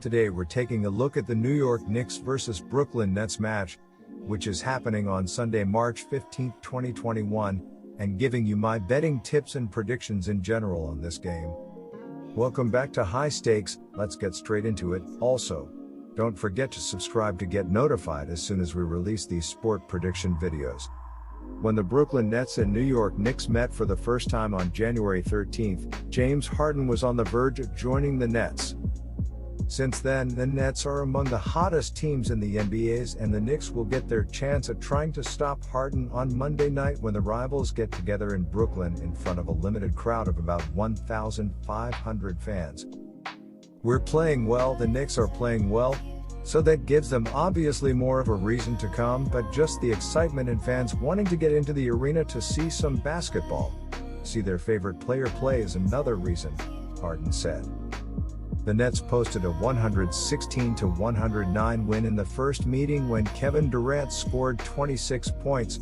Today we're taking a look at the New York Knicks vs Brooklyn Nets match, which is happening on Sunday, March 15, 2021, and giving you my betting tips and predictions in general on this game. Welcome back to High Stakes. Let's get straight into it. Also, don't forget to subscribe to get notified as soon as we release these sport prediction videos. When the Brooklyn Nets and New York Knicks met for the first time on January 13th, James Harden was on the verge of joining the Nets. Since then, the Nets are among the hottest teams in the NBA, and the Knicks will get their chance at trying to stop Harden on Monday night when the rivals get together in Brooklyn in front of a limited crowd of about 1,500 fans. We're playing well, the Knicks are playing well, so that gives them obviously more of a reason to come, but just the excitement and fans wanting to get into the arena to see some basketball, see their favorite player play is another reason, Harden said. The Nets posted a 116-109 win in the first meeting when Kevin Durant scored 26 points.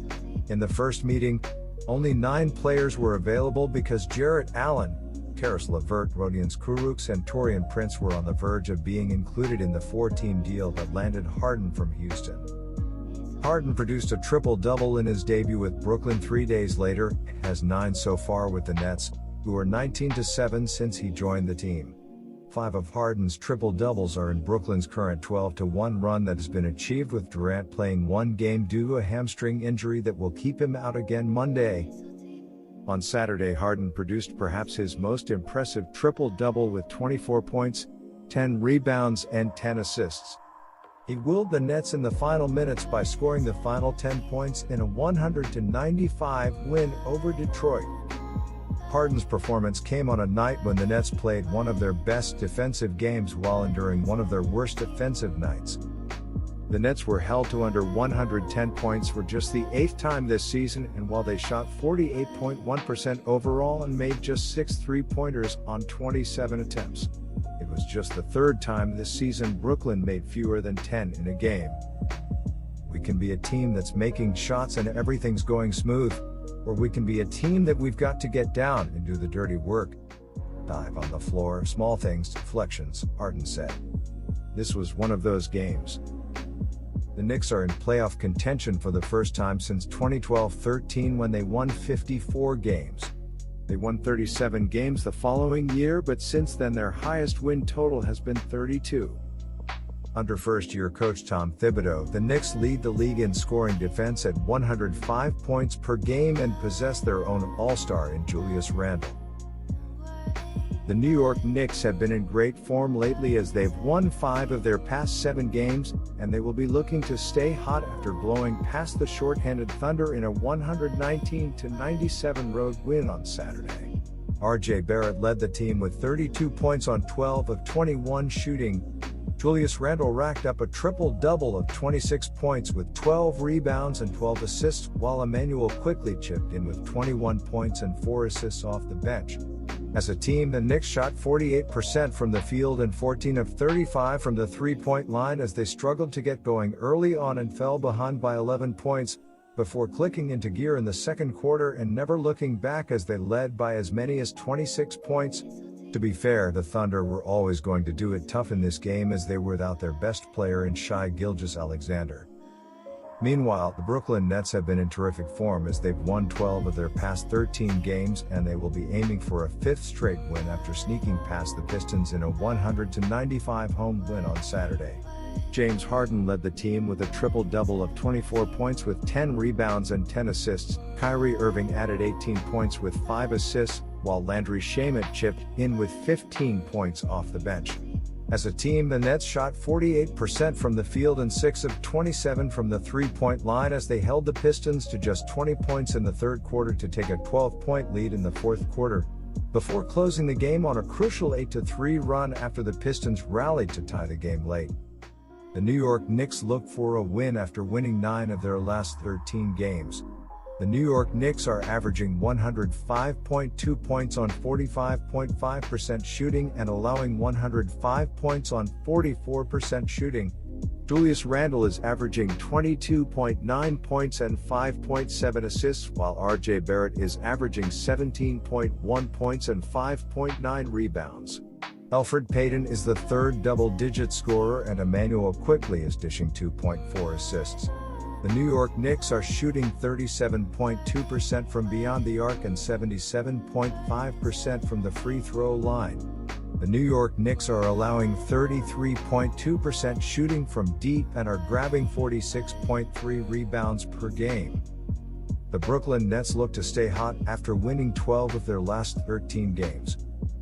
In the first meeting, only 9 players were available because Jarrett Allen, Karis LeVert, Rodions Kurucs and Taurean Prince were on the verge of being included in the 4-team deal that landed Harden from Houston. Harden produced a triple-double in his debut with Brooklyn 3 days later, and has 9 so far with the Nets, who are 19-7 since he joined the team. 5 of Harden's triple-doubles are in Brooklyn's current 12-1 run that has been achieved with Durant playing one game due to a hamstring injury that will keep him out again Monday. On Saturday, Harden produced perhaps his most impressive triple-double with 24 points, 10 rebounds and 10 assists. He willed the Nets in the final minutes by scoring the final 10 points in a 100-95 win over Detroit. Harden's performance came on a night when the Nets played one of their best defensive games while enduring one of their worst offensive nights. The Nets were held to under 110 points for just the 8th time this season, and while they shot 48.1% overall and made just 6 3-pointers on 27 attempts, it was just the 3rd time this season Brooklyn made fewer than 10 in a game. We can be a team that's making shots and everything's going smooth, or we can be a team that we've got to get down and do the dirty work. Dive on the floor, small things, deflections, Harden said. This was one of those games. The Knicks are in playoff contention for the first time since 2012-13 when they won 54 games. They won 37 games the following year, but since then their highest win total has been 32. Under first-year coach Tom Thibodeau, the Knicks lead the league in scoring defense at 105 points per game and possess their own all-star in Julius Randle. The New York Knicks have been in great form lately as they've won 5 of their past 7 games, and they will be looking to stay hot after blowing past the short-handed Thunder in a 119-97 road win on Saturday. RJ Barrett led the team with 32 points on 12 of 21 shooting. Julius Randle racked up a triple-double of 26 points with 12 rebounds and 12 assists, while Emmanuel quickly chipped in with 21 points and 4 assists off the bench. As a team, the Knicks shot 48% from the field and 14 of 35 from the three-point line as they struggled to get going early on and fell behind by 11 points, before clicking into gear in the second quarter and never looking back as they led by as many as 26 points. To be fair, the Thunder were always going to do it tough in this game as they were without their best player in Shai Gilgeous-Alexander. Meanwhile, the Brooklyn Nets have been in terrific form as they've won 12 of their past 13 games, and they will be aiming for a 5th straight win after sneaking past the Pistons in a 100-95 home win on Saturday. James Harden led the team with a triple-double of 24 points with 10 rebounds and 10 assists. Kyrie Irving added 18 points with 5 assists, while Landry Shamet chipped in with 15 points off the bench. As a team, the Nets shot 48% from the field and 6 of 27 from the three-point line as they held the Pistons to just 20 points in the third quarter to take a 12-point lead in the fourth quarter, before closing the game on a crucial 8-3 run after the Pistons rallied to tie the game late. The New York Knicks look for a win after winning 9 of their last 13 games. The New York Knicks are averaging 105.2 points on 45.5% shooting and allowing 105 points on 44% shooting. Julius Randle is averaging 22.9 points and 5.7 assists, while RJ Barrett is averaging 17.1 points and 5.9 rebounds. Elfrid Payton is the third double-digit scorer and Emmanuel Quickley is dishing 2.4 assists. The New York Knicks are shooting 37.2% from beyond the arc and 77.5% from the free throw line. The New York Knicks are allowing 33.2% shooting from deep and are grabbing 46.3 rebounds per game. The Brooklyn Nets look to stay hot after winning 12 of their last 13 games.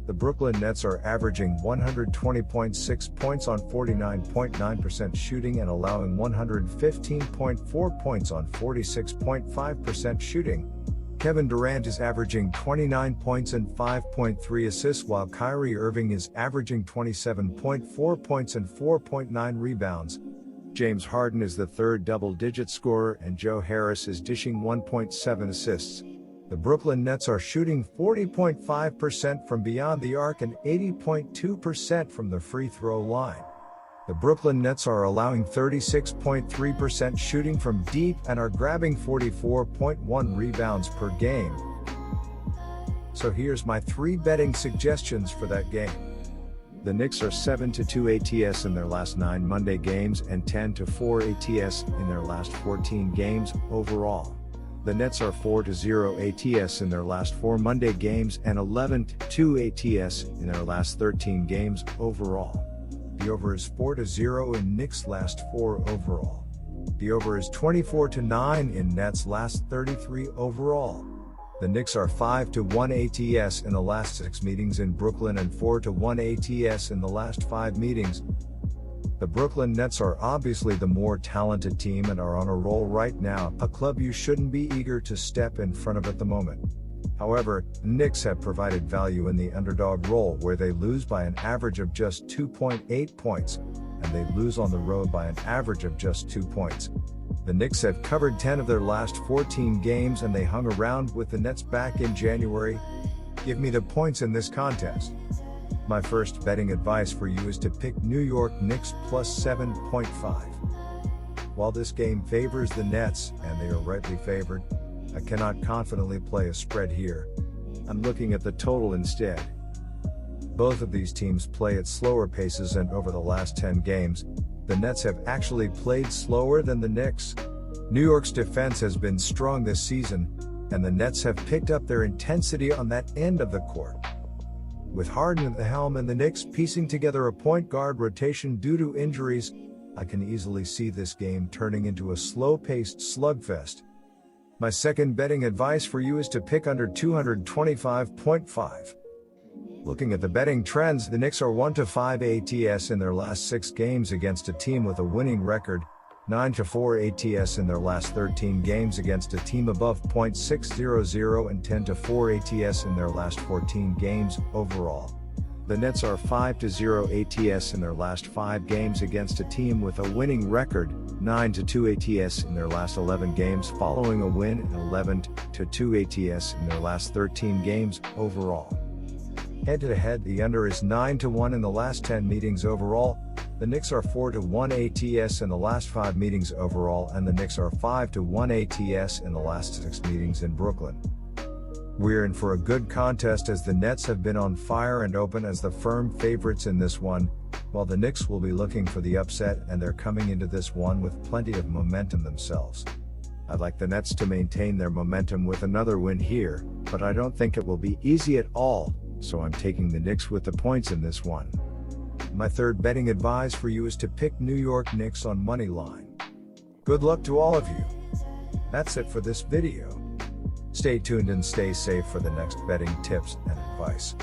The Brooklyn Nets are averaging 120.6 points on 49.9% shooting and allowing 115.4 points on 46.5% shooting. Kevin Durant is averaging 29 points and 5.3 assists while Kyrie Irving is averaging 27.4 points and 4.9 rebounds. James Harden is the third double-digit scorer and Joe Harris is dishing 1.7 assists. The Brooklyn Nets are shooting 40.5% from beyond the arc and 80.2% from the free throw line. The Brooklyn Nets are allowing 36.3% shooting from deep and are grabbing 44.1 rebounds per game. So here's my 3 betting suggestions for that game. The Knicks are 7-2 ATS in their last 9 Monday games and 10-4 ATS in their last 14 games overall. The Nets are 4-0 ATS in their last 4 Monday games and 11-2 ATS in their last 13 games overall. The over is 4-0 in Knicks' last 4 overall. The over is 24-9 in Nets' last 33 overall. The Knicks are 5-1 ATS in the last 6 meetings in Brooklyn and 4-1 ATS in the last 5 meetings. The Brooklyn Nets are obviously the more talented team and are on a roll right now, a club you shouldn't be eager to step in front of at the moment. However, the Knicks have provided value in the underdog role where they lose by an average of just 2.8 points, and they lose on the road by an average of just 2 points. The Knicks have covered 10 of their last 14 games and they hung around with the Nets back in January. Give me the points in this contest. My first betting advice for you is to pick New York Knicks plus 7.5. While this game favors the Nets, and they are rightly favored, I cannot confidently play a spread here. I'm looking at the total instead. Both of these teams play at slower paces and over the last 10 games, the Nets have actually played slower than the Knicks. New York's defense has been strong this season, and the Nets have picked up their intensity on that end of the court. With Harden at the helm and the Knicks piecing together a point guard rotation due to injuries, I can easily see this game turning into a slow-paced slugfest. My second betting advice for you is to pick under 225.5. Looking at the betting trends, the Knicks are 1-5 ATS in their last 6 games against a team with a winning record, 9-4 ATS in their last 13 games against a team above .600 and 10-4 ATS in their last 14 games overall. The Nets are 5-0 ATS in their last 5 games against a team with a winning record, 9-2 ATS in their last 11 games following a win and 11-2 ATS in their last 13 games overall. Head-to-head, the under is 9-1 in the last 10 meetings overall. The Knicks are 4-1 ATS in the last 5 meetings overall, and the Knicks are 5-1 ATS in the last 6 meetings in Brooklyn. We're in for a good contest as the Nets have been on fire and open as the firm favorites in this one, while the Knicks will be looking for the upset and they're coming into this one with plenty of momentum themselves. I'd like the Nets to maintain their momentum with another win here, but I don't think it will be easy at all, so I'm taking the Knicks with the points in this one. My third betting advice for you is to pick New York Knicks on money line. Good luck to all of you. That's it for this video. Stay tuned and stay safe for the next betting tips and advice.